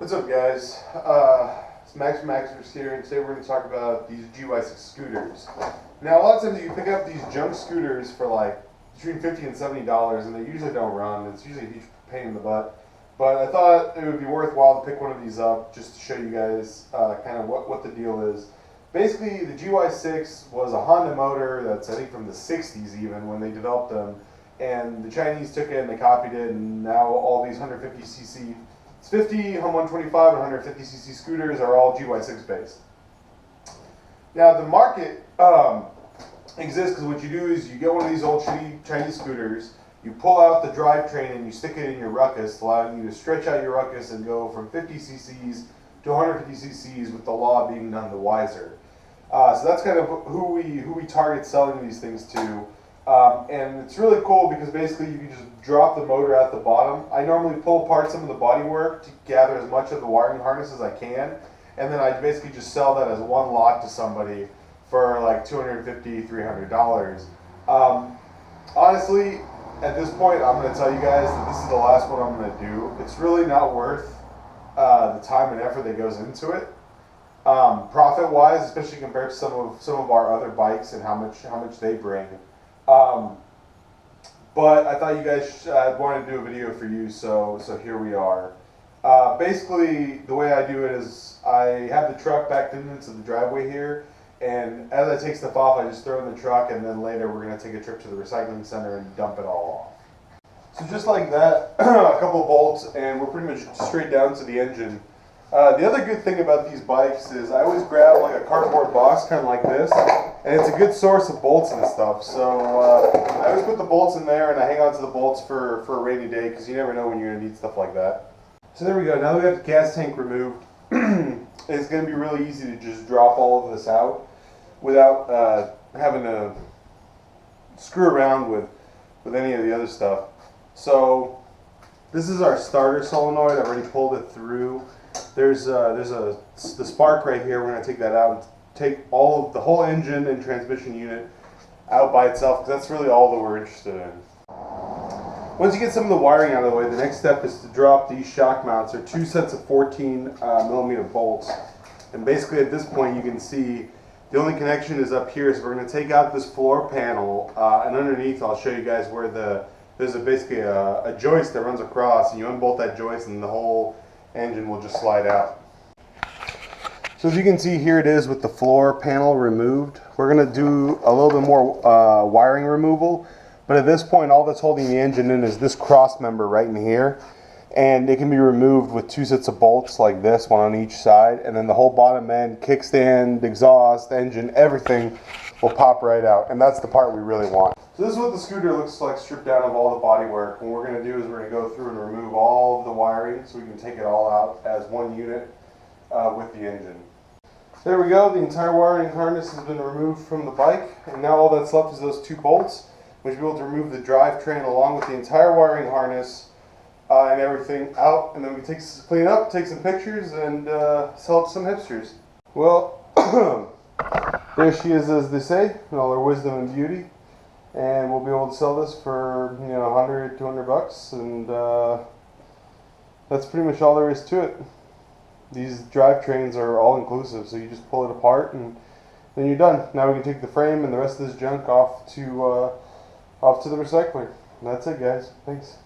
What's up, guys? It's Max from MaksWerks here, and today we're going to talk about these GY6 scooters. Now, a lot of times you can pick up these junk scooters for like between $50 and $70, and they usually don't run. It's usually a huge pain in the butt. But I thought it would be worthwhile to pick one of these up just to show you guys kind of what the deal is. Basically, the GY6 was a Honda motor that's, I think, from the 60s even when they developed them. And the Chinese took it and they copied it, and now all these 150cc, it's 50, 125, and 150cc scooters are all GY6 based. Now the market exists because what you do is you get one of these old shitty Chinese scooters, you pull out the drivetrain and you stick it in your ruckus, allowing you to stretch out your ruckus and go from 50cc's to 150cc's with the law being none the wiser. So that's kind of who we target selling these things to. And it's really cool because basically you can just drop the motor at the bottom. I normally pull apart some of the bodywork to gather as much of the wiring harness as I can, and then I basically just sell that as one lot to somebody for like $250, $300. Honestly, at this point, I'm going to tell you guys that this is the last one I'm going to do. It's really not worth the time and effort that goes into it. Profit-wise, especially compared to some of our other bikes and how much they bring. But I thought you guys wanted to do a video for you, so here we are. Basically, the way I do it is I have the truck backed into the driveway here, and as I take stuff off, I just throw it in the truck, and then later we're going to take a trip to the recycling center and dump it all off. So just like that, a couple of bolts, and we're pretty much straight down to the engine. The other good thing about these bikes is I always grab like a cardboard box, kind of like this, and it's a good source of bolts and stuff. So I always put the bolts in there, and I hang on to the bolts for a rainy day because you never know when you're going to need stuff like that. So there we go. Now that we have the gas tank removed, it's going to be really easy to just drop all of this out without having to screw around with any of the other stuff. So this is our starter solenoid. I've already pulled it through. There's the spark right here. We're going to take that out and take the whole engine and transmission unit out by itself, because that's really all that we're interested in. Once you get some of the wiring out of the way, the next step is to drop these shock mounts. They're two sets of 14 millimeter bolts, and basically at this point you can see the only connection is up here. So we're going to take out this floor panel, and underneath I'll show you guys where there's basically a joist that runs across, and you unbolt that joist and the whole engine will just slide out. So as you can see, here it is with the floor panel removed. We're going to do a little bit more wiring removal, but at this point all that's holding the engine in is this cross member right in here, and it can be removed with two sets of bolts like this, one on each side, and then the whole bottom end, kickstand, exhaust, engine, everything will pop right out, and that's the part we really want. So this is what the scooter looks like stripped down of all the bodywork. What we're going to do is we're going to go through and remove all of the wiring so we can take it all out as one unit with the engine. There we go. The entire wiring harness has been removed from the bike, and now all that's left is those two bolts. We should be able to remove the drivetrain along with the entire wiring harness and everything out, and then we clean it up, take some pictures, and sell it to some hipsters. Well, there she is, as they say, in all her wisdom and beauty. And we'll be able to sell this for, you know, 100, 200 bucks, and that's pretty much all there is to it. These drivetrains are all inclusive, so you just pull it apart and then you're done. Now we can take the frame and the rest of this junk off to the recycler. And that's it, guys. Thanks.